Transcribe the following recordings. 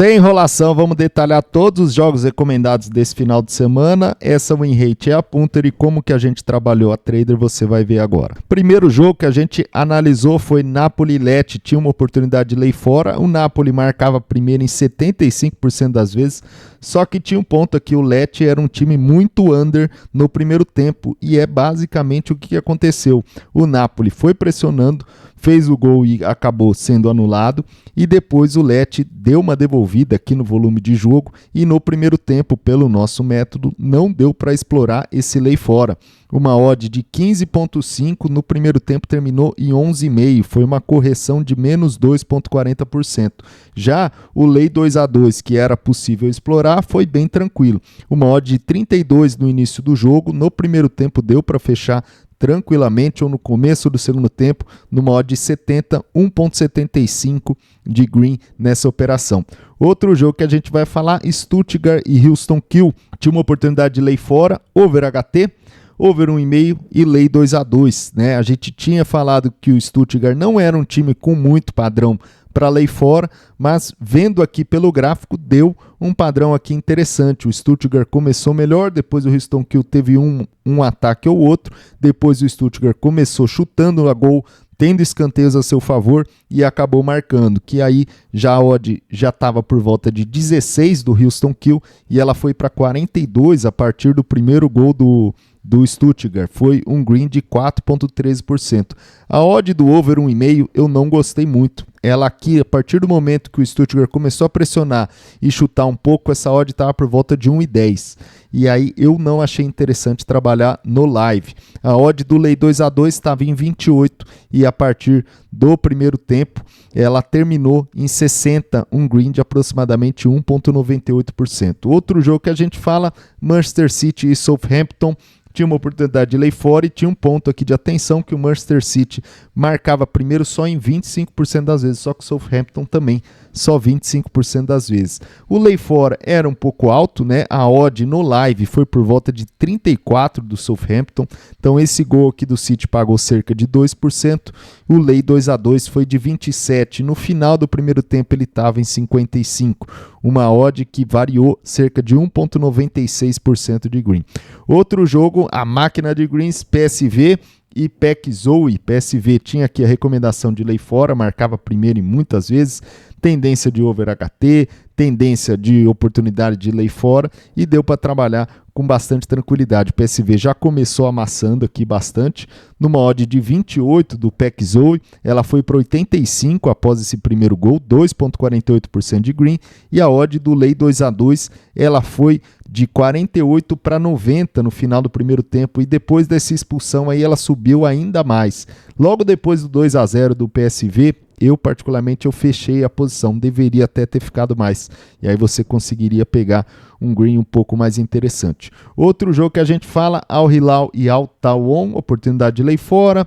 Sem enrolação, vamos detalhar todos os jogos recomendados desse final de semana. Essa win rate é a Punter e como que a gente trabalhou a trader você vai ver agora. Primeiro jogo que a gente analisou foi Napoli e Lecce. Tinha uma oportunidade de lei fora. O Napoli marcava primeiro em 75% das vezes. Só que tinha um ponto aqui, o Lecce era um time muito under no primeiro tempo. E é basicamente o que aconteceu. O Napoli foi pressionando, fez o gol e acabou sendo anulado. E depois o Lecce deu uma devolvida aqui no volume de jogo. E no primeiro tempo, pelo nosso método, não deu para explorar esse lei fora. Uma odd de 15,5 no primeiro tempo terminou em 11,5. Foi uma correção de menos 2,40%. Já o lei 2-2, que era possível explorar, foi bem tranquilo. Uma odd de 32 no início do jogo. No primeiro tempo deu para fechar tranquilamente, ou no começo do segundo tempo, numa odd de 70, 1,75 de green nessa operação. Outro jogo que a gente vai falar, Stuttgart e Houston Kiel. Tinha uma oportunidade de lei fora, over HT, over 1,5 e lei 2-2. Né? A gente tinha falado que o Stuttgart não era um time com muito padrão para lei fora, mas vendo aqui pelo gráfico, deu um padrão aqui interessante. O Stuttgart começou melhor, depois o Houston Kiel teve um ataque ou outro, depois o Stuttgart começou chutando a gol, tendo escanteios a seu favor e acabou marcando, que aí já a odd já estava por volta de 16 do Houston Kiel e ela foi para 42 a partir do primeiro gol do Stuttgart, foi um green de 4,13%. A odd do over 1,5 eu não gostei muito. Ela aqui, a partir do momento que o Stuttgart começou a pressionar e chutar um pouco, essa odd estava por volta de 1,10. E aí eu não achei interessante trabalhar no live. A odd do lei 2-2 estava em 28 e a partir do primeiro tempo ela terminou em 60, um green de aproximadamente 1,98%. Outro jogo que a gente fala, Manchester City e Southampton. Tinha uma oportunidade de lei fora e tinha um ponto aqui de atenção que o Manchester City marcava primeiro só em 25% das vezes, só que o Southampton também só 25% das vezes. O lei fora era um pouco alto, né? A odd no live foi por volta de 34% do Southampton, então esse gol aqui do City pagou cerca de 2%, o lei 2-2 foi de 27%, no final do primeiro tempo ele estava em 55%, uma odd que variou cerca de 1,96% de green. Outro jogo, a máquina de greens, PSV e PEC Zoe. PSV tinha aqui a recomendação de lei fora, marcava primeiro em muitas vezes, tendência de over HT, tendência de oportunidade de lei fora e deu para trabalhar com bastante tranquilidade. O PSV já começou amassando aqui bastante, numa odd de 28 do PEC Zoe, ela foi para 85 após esse primeiro gol, 2,48% de green, e a odd do lei 2-2, ela foi de 48 para 90 no final do primeiro tempo, e depois dessa expulsão aí ela subiu ainda mais. Logo depois do 2-0 do PSV, eu particularmente fechei a posição, deveria até ter ficado mais, e aí você conseguiria pegar um green um pouco mais interessante. Outro jogo que a gente fala, Al Hilal e Al Tawon, oportunidade de lei fora,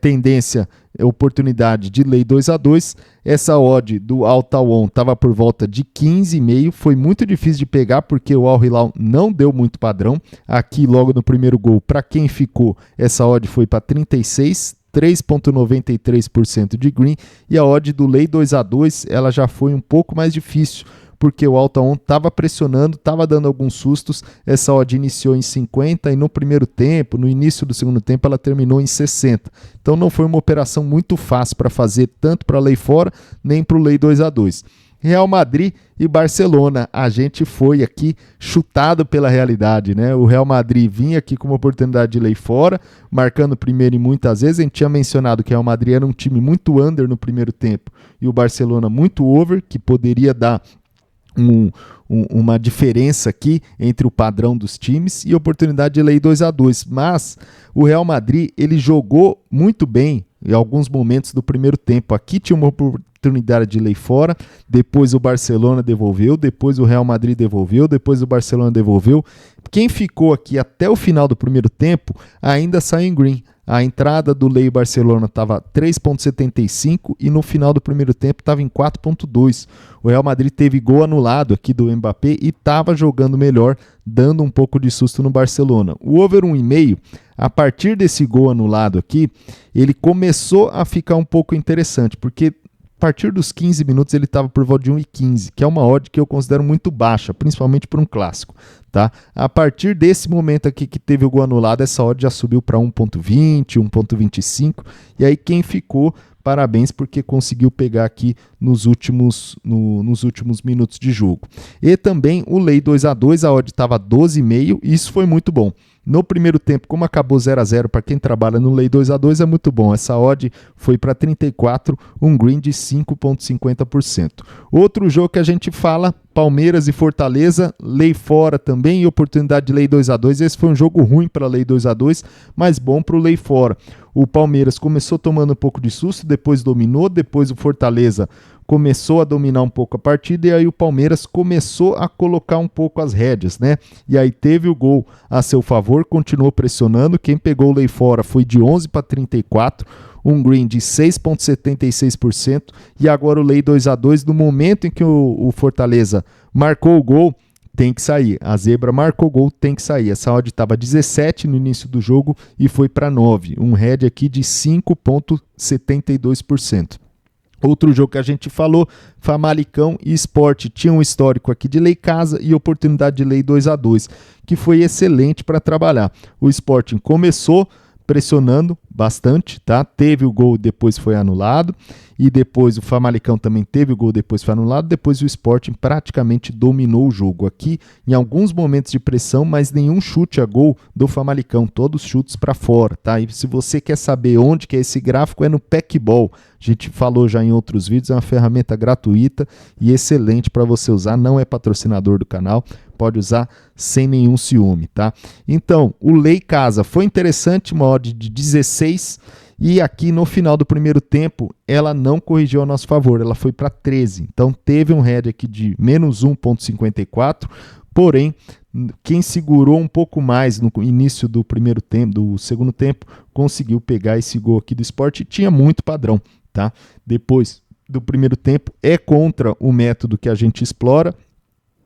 tendência, oportunidade de lei 2-2, essa odd do Al Tawon estava por volta de 15,5, foi muito difícil de pegar porque o Al Hilal não deu muito padrão, aqui logo no primeiro gol, para quem ficou, essa odd foi para 36, 3,93% de green, e a odd do lei 2-2 ela já foi um pouco mais difícil, porque o Al Tawon estava pressionando, estava dando alguns sustos, essa odd iniciou em 50 e no primeiro tempo, no início do segundo tempo, ela terminou em 60. Então não foi uma operação muito fácil para fazer, tanto para a lei fora, nem para o lei 2-2. Real Madrid e Barcelona, a gente foi aqui chutado pela realidade, né? O Real Madrid vinha aqui com uma oportunidade de lei fora, marcando primeiro e muitas vezes, a gente tinha mencionado que o Real Madrid era um time muito under no primeiro tempo e o Barcelona muito over, que poderia dar uma diferença aqui entre o padrão dos times e oportunidade de lei 2-2, mas o Real Madrid ele jogou muito bem em alguns momentos do primeiro tempo. Aqui tinha uma oportunidade de lei fora, depois o Barcelona devolveu, depois o Real Madrid devolveu, depois o Barcelona devolveu. Quem ficou aqui até o final do primeiro tempo ainda saiu em green. A entrada do lei Barcelona estava 3,75 e no final do primeiro tempo estava em 4,2. O Real Madrid teve gol anulado aqui do Mbappé e estava jogando melhor, dando um pouco de susto no Barcelona. O over 1,5, a partir desse gol anulado aqui, ele começou a ficar um pouco interessante, porque A partir dos 15 minutos ele estava por volta de 1,15, que é uma odd que eu considero muito baixa, principalmente para um clássico. Tá? A partir desse momento aqui que teve o gol anulado, essa odd já subiu para 1,20, 1,25, e aí quem ficou, parabéns, porque conseguiu pegar aqui nos últimos minutos de jogo. E também o Lei 2-2, a odd estava 12,5, e isso foi muito bom. No primeiro tempo, como acabou 0-0, para quem trabalha no Lei 2-2 é muito bom. Essa odd foi para 34, um green de 5,50%. Outro jogo que a gente fala, Palmeiras e Fortaleza, lei fora também e oportunidade de Lei 2-2. Esse foi um jogo ruim para a Lei 2-2, mas bom para o Lei fora. O Palmeiras começou tomando um pouco de susto, depois dominou, depois o Fortaleza começou a dominar um pouco a partida e aí o Palmeiras começou a colocar um pouco as rédeas, né? E aí teve o gol a seu favor, continuou pressionando. Quem pegou o Lei fora foi de 11 para 34, um green de 6,76%, e agora o Lei 2-2, no momento em que o Fortaleza marcou o gol, tem que sair. A zebra marcou o gol, tem que sair. Essa odd estava 17 no início do jogo e foi para 9, um head aqui de 5,72%. Outro jogo que a gente falou, Famalicão e Sport, tinha um histórico aqui de Lei casa e oportunidade de Lei 2-2, que foi excelente para trabalhar. O Sporting começou pressionando bastante, tá? Teve o gol, depois foi anulado, e depois o Famalicão também teve o gol, depois foi anulado, depois o Sporting praticamente dominou o jogo aqui, em alguns momentos de pressão, mas nenhum chute a gol do Famalicão, todos chutes para fora, tá? E se você quer saber onde que é esse gráfico, é no Packball, a gente falou já em outros vídeos, é uma ferramenta gratuita e excelente para você usar, não é patrocinador do canal, pode usar sem nenhum ciúme, tá? Então, o Lei Casa foi interessante, uma odd de 16, e aqui no final do primeiro tempo ela não corrigiu a nosso favor, ela foi para 13, então teve um head aqui de menos 1,54, porém quem segurou um pouco mais no início do primeiro tempo, do segundo tempo, conseguiu pegar esse gol aqui do Sport e tinha muito padrão, tá? Depois do primeiro tempo é contra o método que a gente explora,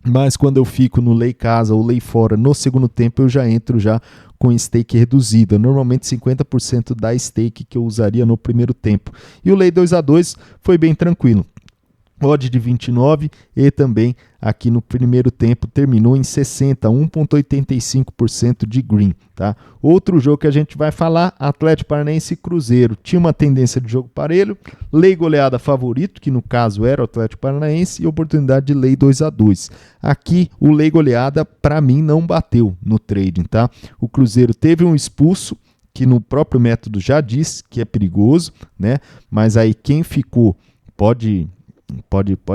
mas quando eu fico no Lei casa ou Lei fora no segundo tempo, eu já entro já com stake reduzida, normalmente 50% da stake que eu usaria no primeiro tempo. E o Lei 2-2 foi bem tranquilo. Odd de 29 e também aqui no primeiro tempo terminou em 60, 1,85% de green, tá? Outro jogo que a gente vai falar, Atlético Paranaense e Cruzeiro. Tinha uma tendência de jogo parelho, Lei goleada favorito, que no caso era o Atlético Paranaense, e oportunidade de Lei 2-2. Aqui o Lei goleada para mim não bateu no trading, tá? O Cruzeiro teve um expulso, que no próprio método já disse que é perigoso, né? Mas aí quem ficou pode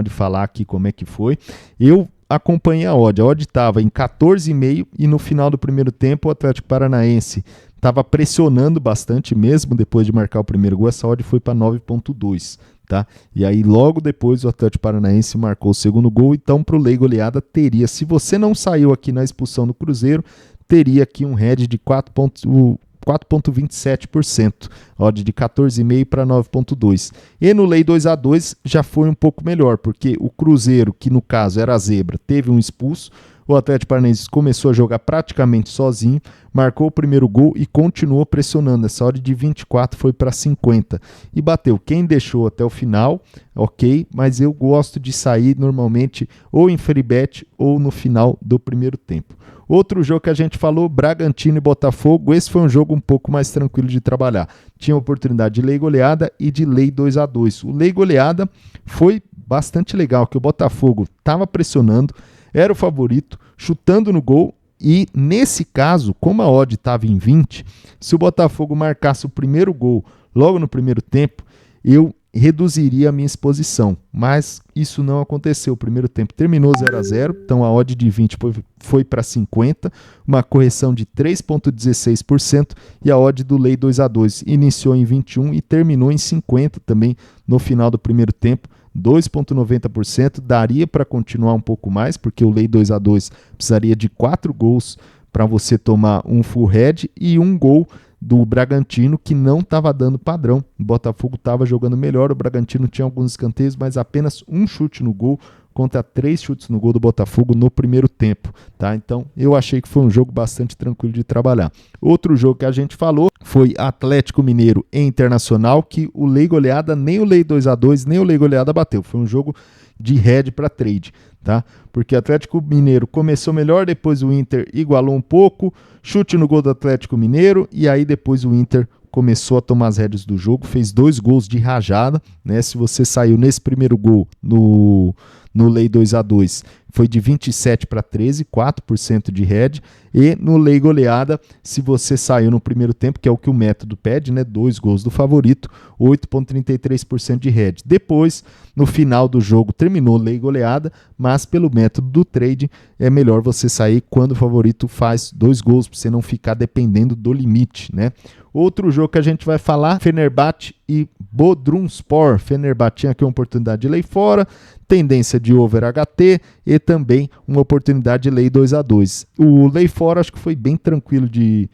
falar aqui como é que foi. Eu acompanhei a odd estava em 14,5 e no final do primeiro tempo o Atlético Paranaense estava pressionando bastante mesmo depois de marcar o primeiro gol, essa odd foi para 9,2, tá? E aí logo depois o Atlético Paranaense marcou o segundo gol, então para o Lei goleada teria, se você não saiu aqui na expulsão do Cruzeiro, teria aqui um head de 4,27%, odd de 14,5 para 9,2. E no Lei 2-2 já foi um pouco melhor, porque o Cruzeiro, que no caso era a zebra, teve um expulso, o Atlético Paranaense começou a jogar praticamente sozinho, marcou o primeiro gol e continuou pressionando. Essa odd de 24 foi para 50 e bateu. Quem deixou até o final, ok, mas eu gosto de sair normalmente ou em free bet ou no final do primeiro tempo. Outro jogo que a gente falou, Bragantino e Botafogo, esse foi um jogo um pouco mais tranquilo de trabalhar. Tinha oportunidade de Lei goleada e de Lei 2-2. O Lei goleada foi bastante legal, que o Botafogo estava pressionando, era o favorito, chutando no gol, e nesse caso, como a odd estava em 20, se o Botafogo marcasse o primeiro gol logo no primeiro tempo, eu reduziria a minha exposição, mas isso não aconteceu. O primeiro tempo terminou 0-0, então a odd de 20 foi para 50, uma correção de 3,16%, e a odd do Lei 2-2 iniciou em 21 e terminou em 50 também no final do primeiro tempo, 2,90%, daria para continuar um pouco mais, porque o Lei 2-2 precisaria de 4 gols para você tomar um full head e um gol do Bragantino, que não estava dando padrão. O Botafogo estava jogando melhor, o Bragantino tinha alguns escanteios, mas apenas um chute no gol, contra 3 chutes no gol do Botafogo no primeiro tempo, tá? Então eu achei que foi um jogo bastante tranquilo de trabalhar. Outro jogo que a gente falou foi Atlético Mineiro e Internacional, que o lei goleada, nem o lei 2-2, nem o lei goleada bateu. Foi um jogo de head para trade, tá? Porque o Atlético Mineiro começou melhor, depois o Inter igualou um pouco, chute no gol do Atlético Mineiro, e aí depois o Inter começou a tomar as rédeas do jogo, fez 2 gols de rajada, né? Se você saiu nesse primeiro gol no lei 2-2, foi de 27 para 13, 4% de head, e no lei goleada, se você saiu no primeiro tempo, que é o que o método pede, né? 2 gols do favorito, 8,33% de head. Depois, no final do jogo, terminou lei goleada, mas pelo método do trade, é melhor você sair quando o favorito faz 2 gols, para você não ficar dependendo do limite, né? Outro jogo que a gente vai falar, Fenerbahçe e Bodrumspor. Fenerbahçe tinha aqui uma oportunidade de lei fora, tendência de over HT e também uma oportunidade de lei 2-2. O lei fora acho que foi bem tranquilo de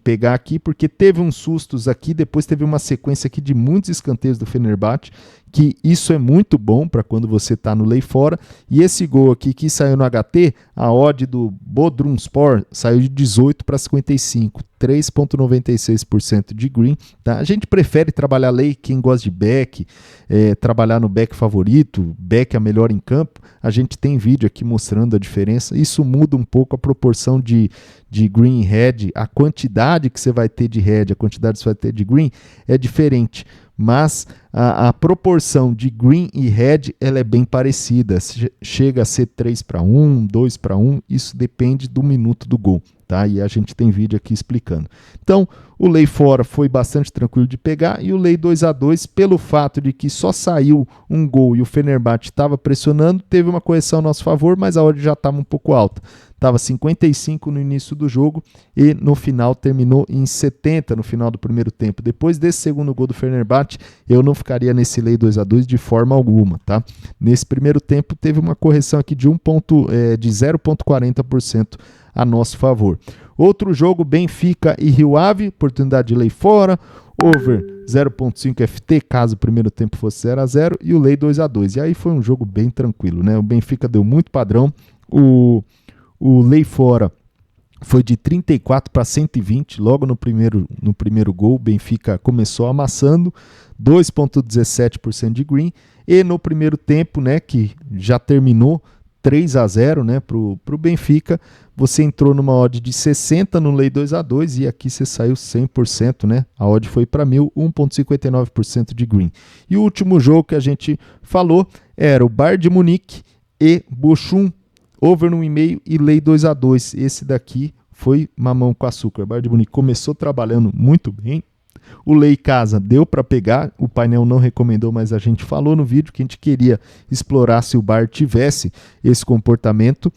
pegar aqui, porque teve uns sustos aqui, depois teve uma sequência aqui de muitos escanteios do Fenerbahçe, que isso é muito bom para quando você está no lei fora, e esse gol aqui que saiu no HT, a odd do Bodrumspor saiu de 18 para 55, 3,96% de green, tá? A gente prefere trabalhar lei, quem gosta de back, trabalhar no back favorito, back a melhor em campo, a gente tem vídeo aqui mostrando a diferença, isso muda um pouco a proporção de green e red, a quantidade que você vai ter de red, a quantidade que você vai ter de green é diferente, mas a proporção de green e red ela é bem parecida, chega a ser 3-1, 2-1, isso depende do minuto do gol, tá? E a gente tem vídeo aqui explicando. Então, o lei fora foi bastante tranquilo de pegar, e o lei 2-2, pelo fato de que só saiu um gol e o Fenerbahçe estava pressionando, teve uma correção a nosso favor, mas a odd já estava um pouco alta. Estava 55 no início do jogo e no final terminou em 70 no final do primeiro tempo. Depois desse segundo gol do Fenerbahçe, eu não ficaria nesse lei 2-2 de forma alguma, tá? Nesse primeiro tempo teve uma correção aqui de 0,40% a nosso favor. Outro jogo, Benfica e Rio Ave, oportunidade de lei fora, over 0,5 FT, caso o primeiro tempo fosse 0-0, e o lei 2-2. E aí foi um jogo bem tranquilo, né? O Benfica deu muito padrão, o lei fora foi de 34 para 120, logo no primeiro gol, o Benfica começou amassando, 2,17% de green, e no primeiro tempo, né, que já terminou 3-0, né, para o Benfica, você entrou numa odd de 60 no lei 2-2 e aqui você saiu 100%, né? A odd foi para 1,59% de green. E o último jogo que a gente falou era o Bayern de Munique e Bochum, over 1,5 e lei 2-2. Esse daqui foi mamão com açúcar. O Bayern de Munique começou trabalhando muito bem. O lei casa deu para pegar, o painel não recomendou, mas a gente falou no vídeo que a gente queria explorar se o Bayern tivesse esse comportamento.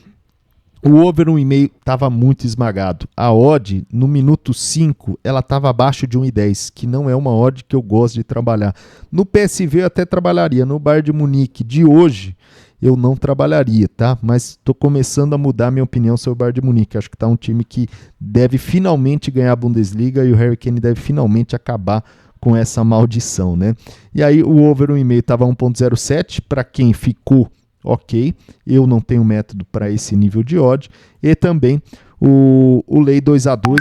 O over 1,5 estava muito esmagado. A odd, no minuto 5, ela estava abaixo de 1,10, que não é uma odd que eu gosto de trabalhar. No PSV eu até trabalharia, no Bayern de Munique de hoje eu não trabalharia, tá? Mas estou começando a mudar minha opinião sobre o Bayern de Munique. Acho que está um time que deve finalmente ganhar a Bundesliga e o Harry Kane deve finalmente acabar com essa maldição, né? E aí o over 1,5 estava 1,07, para quem ficou ok, eu não tenho método para esse nível de odd, e também o lei 2-2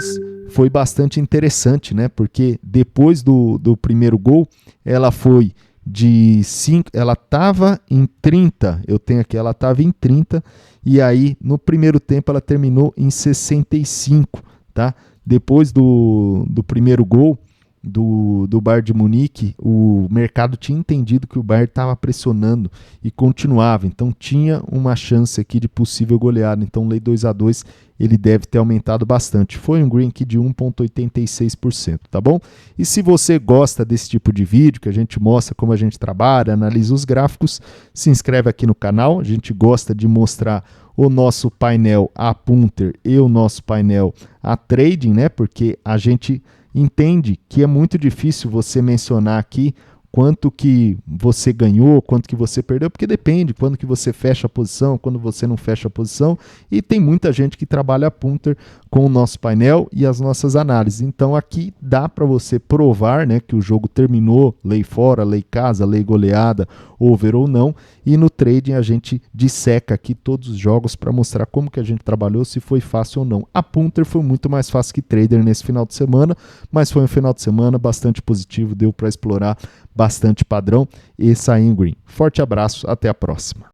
foi bastante interessante, né? Porque depois do primeiro gol, ela foi de 5, ela estava em 30, eu tenho aqui, ela estava em 30, e aí no primeiro tempo ela terminou em 65, tá? Depois do primeiro gol do Bayern de Munique, o mercado tinha entendido que o Bayern estava pressionando e continuava, então tinha uma chance aqui de possível goleada, então lei 2-2 ele deve ter aumentado bastante, foi um green aqui de 1,86%, tá bom? E se você gosta desse tipo de vídeo, que a gente mostra como a gente trabalha, analisa os gráficos, se inscreve aqui no canal, a gente gosta de mostrar o nosso painel a punter e o nosso painel a trading, né? Porque a gente entende que é muito difícil você mencionar aqui quanto que você ganhou, quanto que você perdeu, porque depende quando que você fecha a posição, quando você não fecha a posição, e tem muita gente que trabalha punter com o nosso painel e as nossas análises. Então aqui dá para você provar, né, que o jogo terminou, lei fora, lei casa, lei goleada, over ou não, e no trading a gente disseca aqui todos os jogos para mostrar como que a gente trabalhou, se foi fácil ou não. A punter foi muito mais fácil que trader nesse final de semana, mas foi um final de semana bastante positivo, deu para explorar bastante padrão e sair em green. Forte abraço, até a próxima.